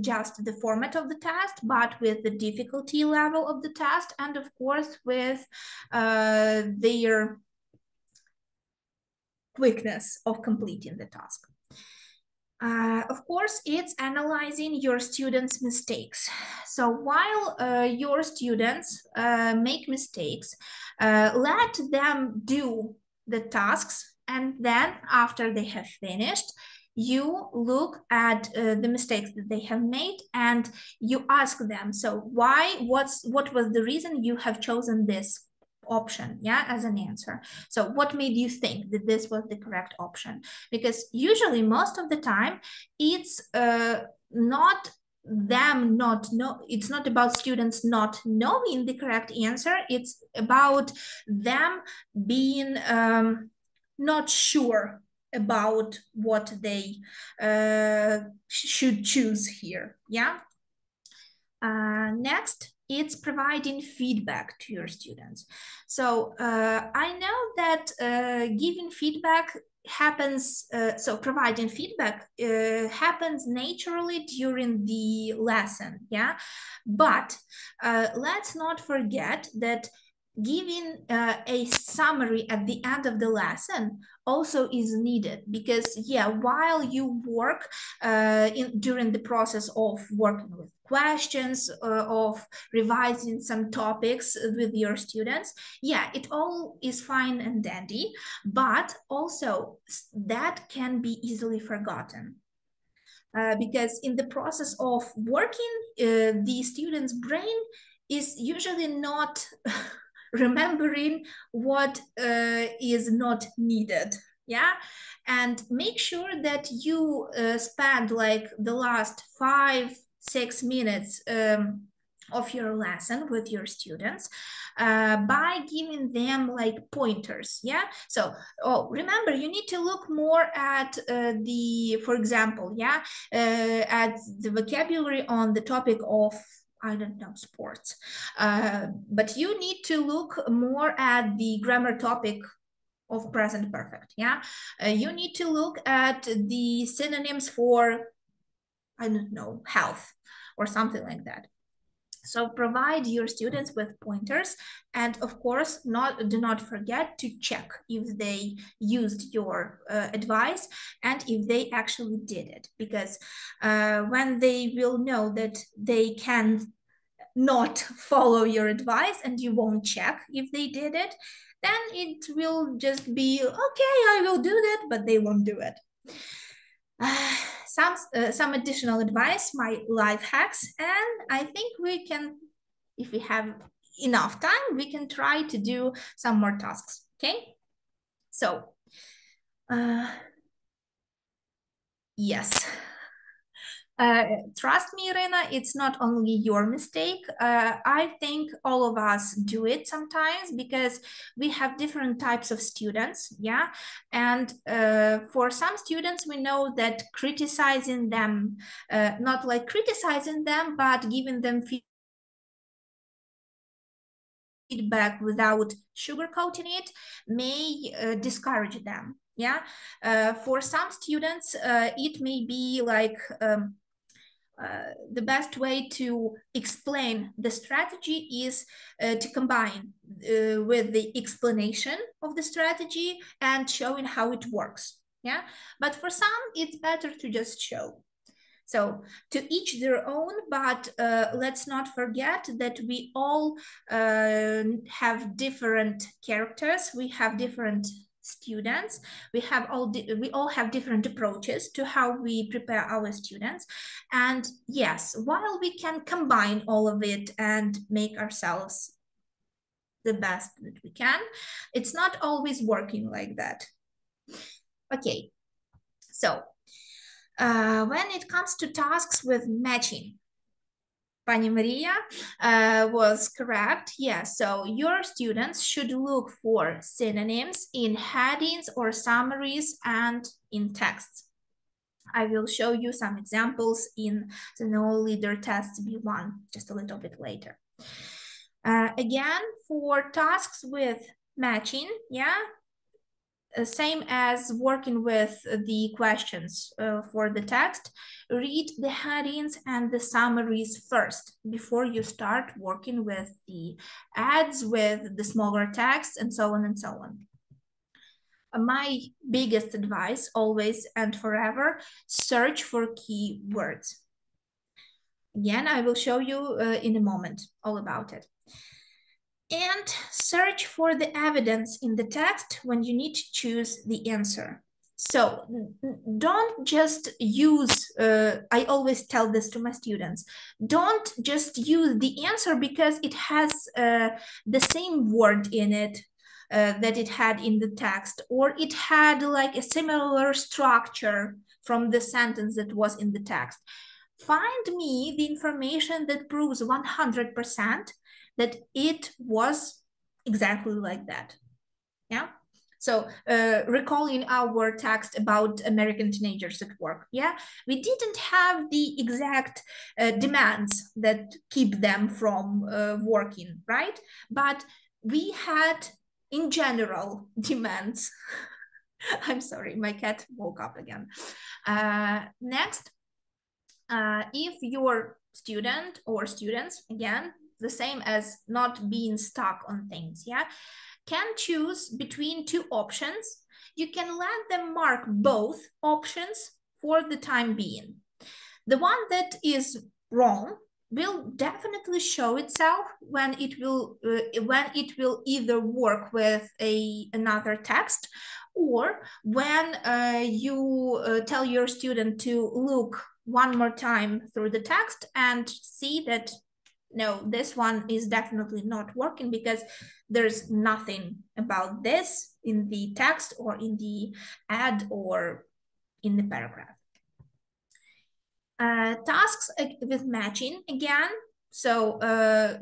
just the format of the test, but with the difficulty level of the test, and of course with their quickness of completing the task. Of course, it's analyzing your students' mistakes. So while your students make mistakes, let them do the tasks, and then after they have finished, you look at the mistakes that they have made and you ask them, so what was the reason you have chosen this option, yeah, as an answer? So what made you think that this was the correct option? Because usually most of the time it's not them not know, it's not about students not knowing the correct answer, it's about them being not sure about what they should choose here, yeah. Next, it's providing feedback to your students. So I know that giving feedback happens, so providing feedback happens naturally during the lesson, yeah? But let's not forget that giving a summary at the end of the lesson also is needed, because yeah, while you work during the process of working with questions, of revising some topics with your students, yeah, it all is fine and dandy, but also that can be easily forgotten. because in the process of working, the student's brain is usually not remembering what is not needed. Yeah, and make sure that you spend like the last 5-6 minutes of your lesson with your students by giving them like pointers. Yeah, so remember, you need to look more at for example, yeah, at the vocabulary on the topic of, I don't know, sports, but you need to look more at the grammar topic of present perfect. Yeah, you need to look at the synonyms for, I don't know, health or something like that. So provide your students with pointers, and of course, do not forget to check if they used your advice and if they actually did it, because when they will know that they can not follow your advice and you won't check if they did it, then it will just be, okay, I will do that, but they won't do it. Some additional advice, my life hacks, and I think we can, if we have enough time, we can try to do some more tasks, okay? So, yes. Trust me, Irina, it's not only your mistake. I think all of us do it sometimes because we have different types of students, yeah? And for some students, we know that criticizing them, not like criticizing them, but giving them feedback without sugarcoating it may discourage them, yeah? For some students, it may be like, the best way to explain the strategy is to combine with the explanation of the strategy and showing how it works. Yeah, but for some, it's better to just show. So to each their own, but let's not forget that we all have different characters. We have different students. We all have different approaches to how we prepare our students. And yes, while we can combine all of it and make ourselves the best that we can, it's not always working like that. Okay, so when it comes to tasks with matching, Pani Maria was correct. Yeah, so your students should look for synonyms in headings or summaries and in texts. I will show you some examples in the No Leader Tests B1 just a little bit later. Again, for tasks with matching, yeah, same as working with the questions for the text, read the headings and the summaries first before you start working with the ads, with the smaller text, and so on and so on. My biggest advice, always and forever, search for keywords. Again, I will show you in a moment all about it. And search for the evidence in the text when you need to choose the answer. So don't just use, I always tell this to my students, don't just use the answer because it has the same word in it that it had in the text, or it had like a similar structure from the sentence that was in the text. Find me the information that proves 100% that it was exactly like that. Yeah. So recalling our text about American teenagers at work, yeah, we didn't have the exact demands that keep them from working, right? But we had, in general, demands. I'm sorry, my cat woke up again. Next, if your student or students, again, the same as not being stuck on things, yeah, can choose between two options, you can let them mark both options for the time being. The one that is wrong will definitely show itself when it will either work with another text, or when you tell your student to look one more time through the text and see that, no, this one is definitely not working because there's nothing about this in the text or in the ad or in the paragraph. Tasks with matching again. So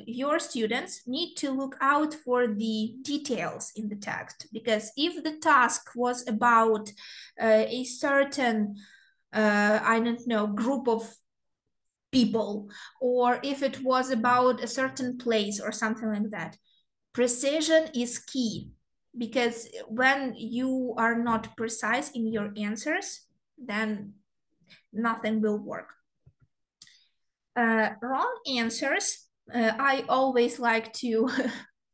your students need to look out for the details in the text, because if the task was about a certain, I don't know, group of people, or if it was about a certain place or something like that, precision is key, because when you are not precise in your answers, then nothing will work. Wrong answers, I always like to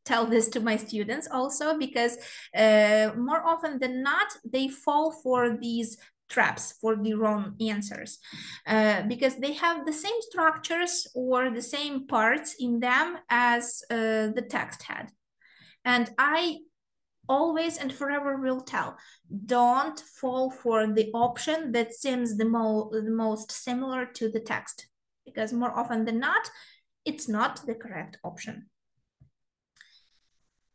tell this to my students also, because more often than not, they fall for these traps, for the wrong answers, because they have the same structures or the same parts in them as the text had. And I always and forever will tell, don't fall for the option that seems the most similar to the text, because more often than not, it's not the correct option.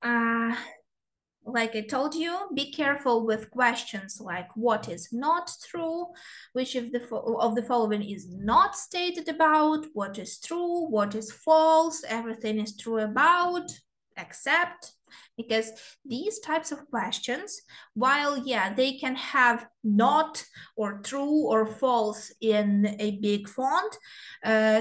Like I told you, be careful with questions like what is not true, which of the following is not stated about, what is true, what is false, everything is true about, except, because these types of questions, while yeah, they can have not or true or false in a big font,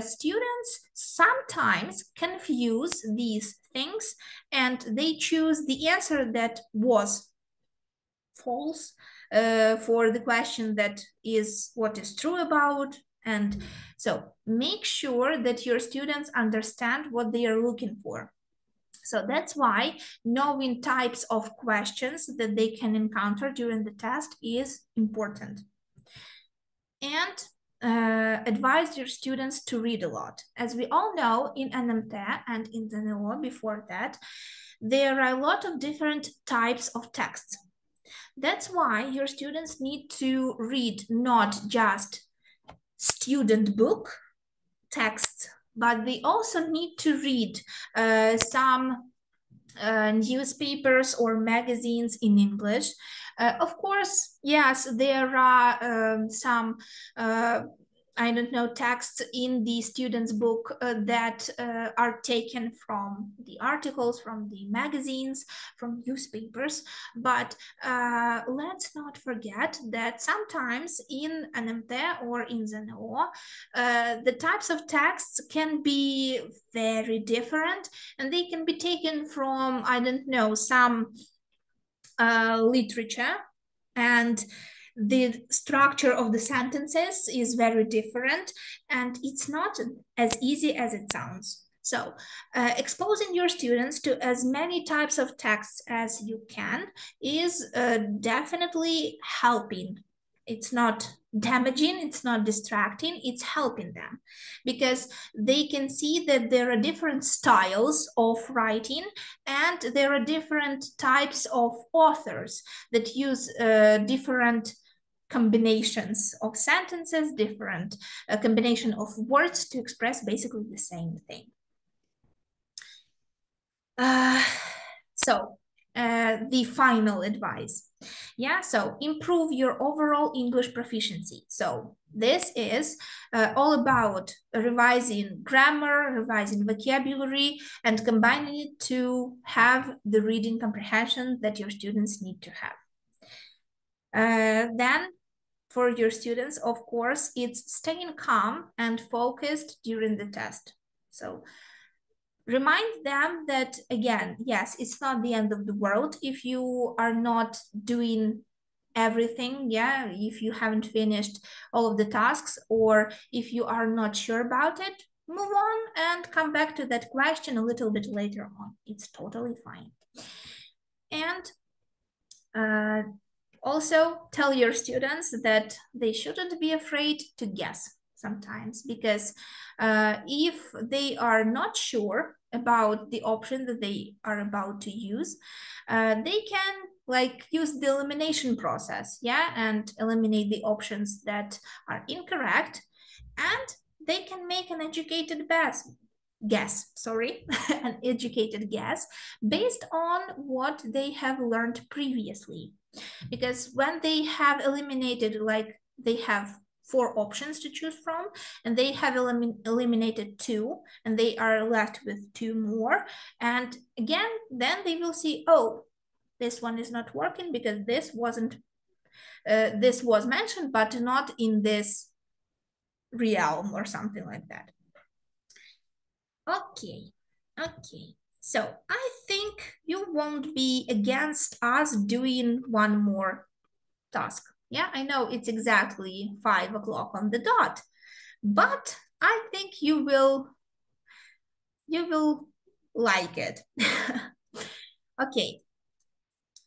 students sometimes confuse these things and they choose the answer that was false for the question that is what is true about. And so make sure that your students understand what they are looking for. So that's why knowing types of questions that they can encounter during the test is important. And advise your students to read a lot. As we all know, in NMT and in the nьому before that, there are a lot of different types of texts. That's why your students need to read not just student book texts, but they also need to read some newspapers or magazines in English. Of course, yes, there are some, I don't know, texts in the student's book that are taken from the articles, from the magazines, from newspapers. But let's not forget that sometimes in NMT or in the nьому, the types of texts can be very different, and they can be taken from, I don't know, some literature, and the structure of the sentences is very different, and it's not as easy as it sounds. So exposing your students to as many types of texts as you can is definitely helping. It's not damaging, it's not distracting, it's helping them, because they can see that there are different styles of writing and there are different types of authors that use different combinations of sentences, different combination of words to express basically the same thing. So the final advice. Yeah, so improve your overall English proficiency. So this is all about revising grammar, revising vocabulary, and combining it to have the reading comprehension that your students need to have. Then for your students, of course, it's staying calm and focused during the test. So remind them that, again, yes, it's not the end of the world if you are not doing everything, yeah, if you haven't finished all of the tasks, or if you are not sure about it, move on and come back to that question a little bit later on. It's totally fine. And also tell your students that they shouldn't be afraid to guess sometimes, because if they are not sure about the option that they are about to use, they can like use the elimination process, yeah, and eliminate the options that are incorrect, and they can make an educated an educated guess based on what they have learned previously. Because when they have eliminated, like they have 4 options to choose from, and they have eliminated 2, and they are left with 2 more, and again, then they will see, oh, this one is not working because this wasn't, this was mentioned, but not in this realm or something like that. Okay, so I think you won't be against us doing one more task. Yeah, I know it's exactly 5 o'clock on the dot, but I think you will like it. Okay,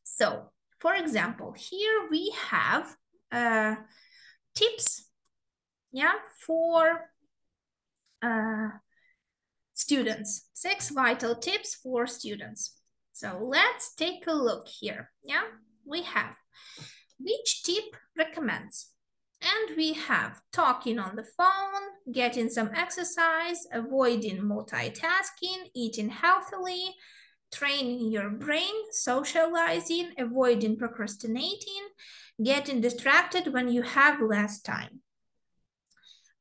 so for example, here we have tips, yeah, for students, 6 vital tips for students. So let's take a look here. Yeah, we have which tip recommends, and we have talking on the phone, getting some exercise, avoiding multitasking, eating healthily, training your brain, socializing, avoiding procrastinating, getting distracted when you have less time.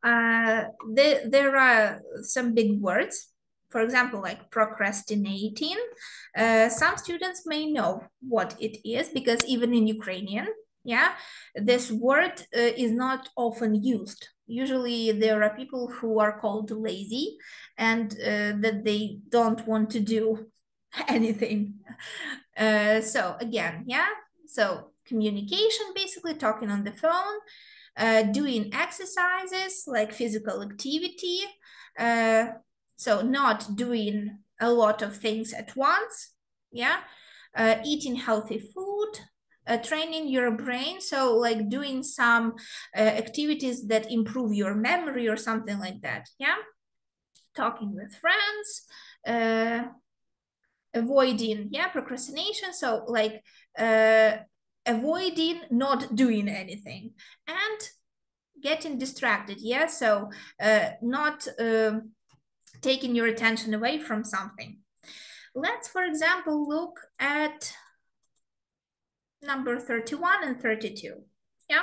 There are some big words, for example, like procrastinating. Some students may know what it is because even in Ukrainian, yeah, this word is not often used. Usually there are people who are called lazy and that they don't want to do anything. So again, yeah, so communication, basically talking on the phone, doing exercises like physical activity, so not doing a lot of things at once, yeah, eating healthy food, training your brain, so like doing some activities that improve your memory or something like that, yeah, talking with friends, avoiding, yeah, procrastination, so like avoiding not doing anything, and getting distracted, yeah, so not taking your attention away from something. Let's, for example, look at number 31 and 32, yeah?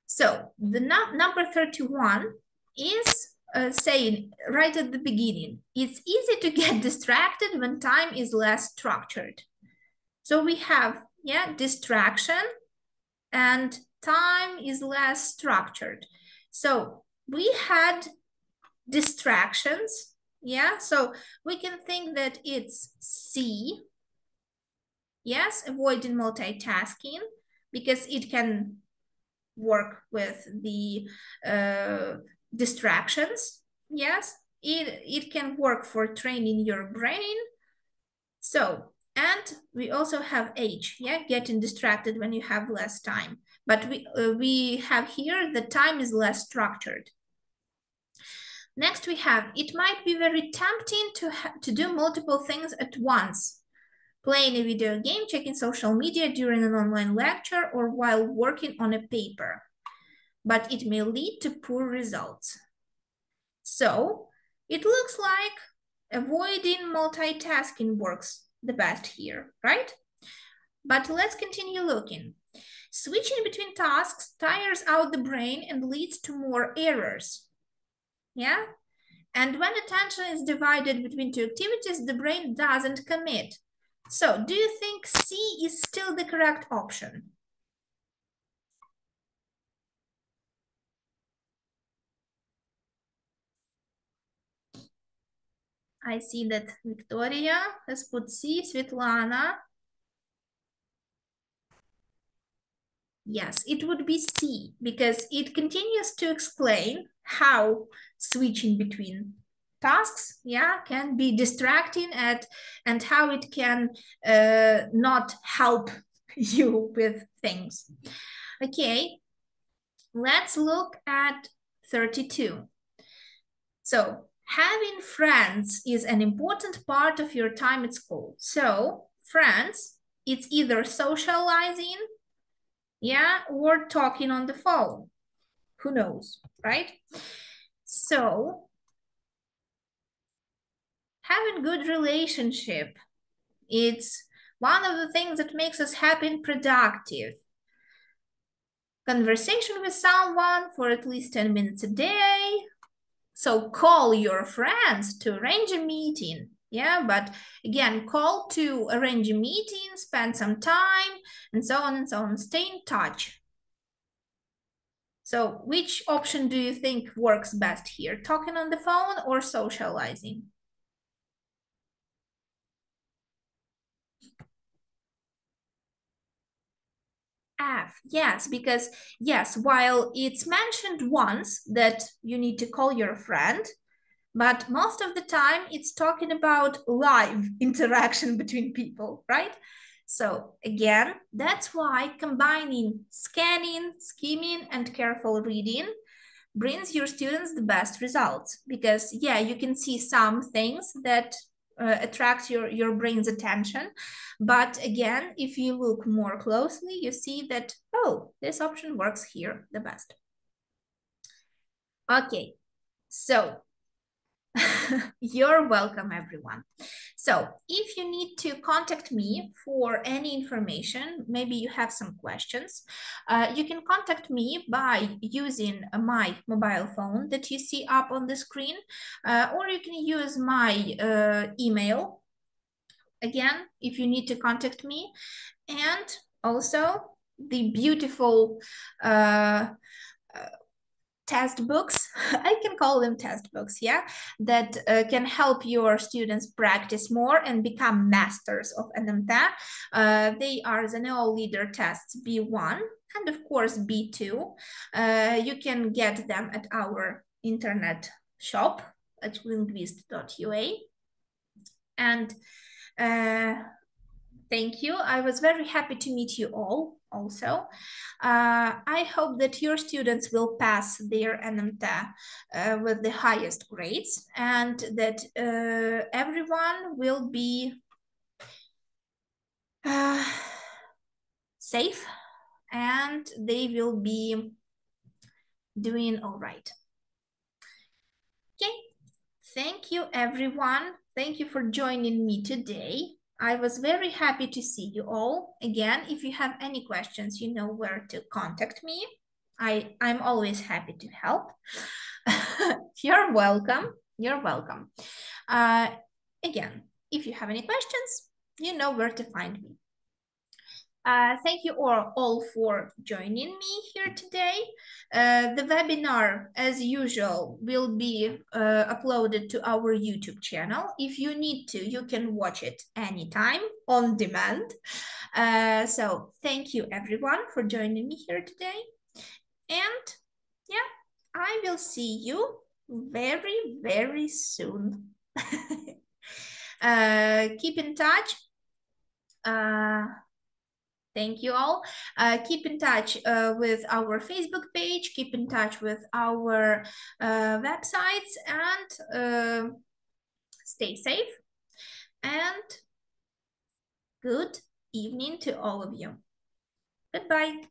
So the number 31 is saying right at the beginning, it's easy to get distracted when time is less structured. So we have, yeah, distraction and time is less structured. So we had distractions, yeah, so we can think that it's C, yes, avoiding multitasking, because it can work with the distractions, yes, it can work for training your brain. So, and we also have H, yeah, getting distracted when you have less time, but we have here the time is less structured. Next we have, it might be very tempting to do multiple things at once. Playing a video game, checking social media during an online lecture, or while working on a paper. But it may lead to poor results. So it looks like avoiding multitasking works the best here, right? But let's continue looking. Switching between tasks tires out the brain and leads to more errors. Yeah, and when attention is divided between 2 activities, the brain doesn't commit. So do you think C is still the correct option? I see that Victoria has put C, Svetlana. Yes, it would be C, because it continues to explain how switching between tasks, yeah, can be distracting and how it can not help you with things. Okay, let's look at 32. So having friends is an important part of your time at school. So friends, it's either socializing, yeah, or talking on the phone. Who knows, right? So, having good relationship, it's one of the things that makes us happy and productive. Conversation with someone for at least 10 minutes a day. So call your friends to arrange a meeting. Yeah, but again, call to arrange a meeting, spend some time, and so on and so on. Stay in touch. So which option do you think works best here? Talking on the phone or socializing? F, yes, because yes, while it's mentioned once that you need to call your friend, but most of the time it's talking about live interaction between people, right? So again, that's why combining scanning, skimming, and careful reading brings your students the best results, because yeah, you can see some things that attract your brain's attention, but again, if you look more closely, you see that, oh, this option works here the best. Okay, so you're welcome, everyone. So if you need to contact me for any information, maybe you have some questions, you can contact me by using my mobile phone that you see up on the screen, or you can use my email, again, if you need to contact me, and also the beautiful test books, I can call them test books, yeah, that can help your students practice more and become masters of NMT. They are the Neo Leader tests B1 and of course B2. You can get them at our internet shop at linguist.ua. And thank you. I was very happy to meet you all also. I hope that your students will pass their NMT with the highest grades, and that everyone will be safe and they will be doing all right. Okay, thank you everyone. Thank you for joining me today. I was very happy to see you all. Again, if you have any questions, you know where to contact me. I'm always happy to help. You're welcome. You're welcome. Again, if you have any questions, you know where to find me. Thank you all for joining me here today. The webinar, as usual, will be uploaded to our YouTube channel. If you need to, you can watch it anytime on demand. So thank you everyone for joining me here today. And yeah, I will see you very, very soon. Keep in touch. Thank you all. Keep in touch with our Facebook page, keep in touch with our websites, and stay safe. And good evening to all of you. Goodbye.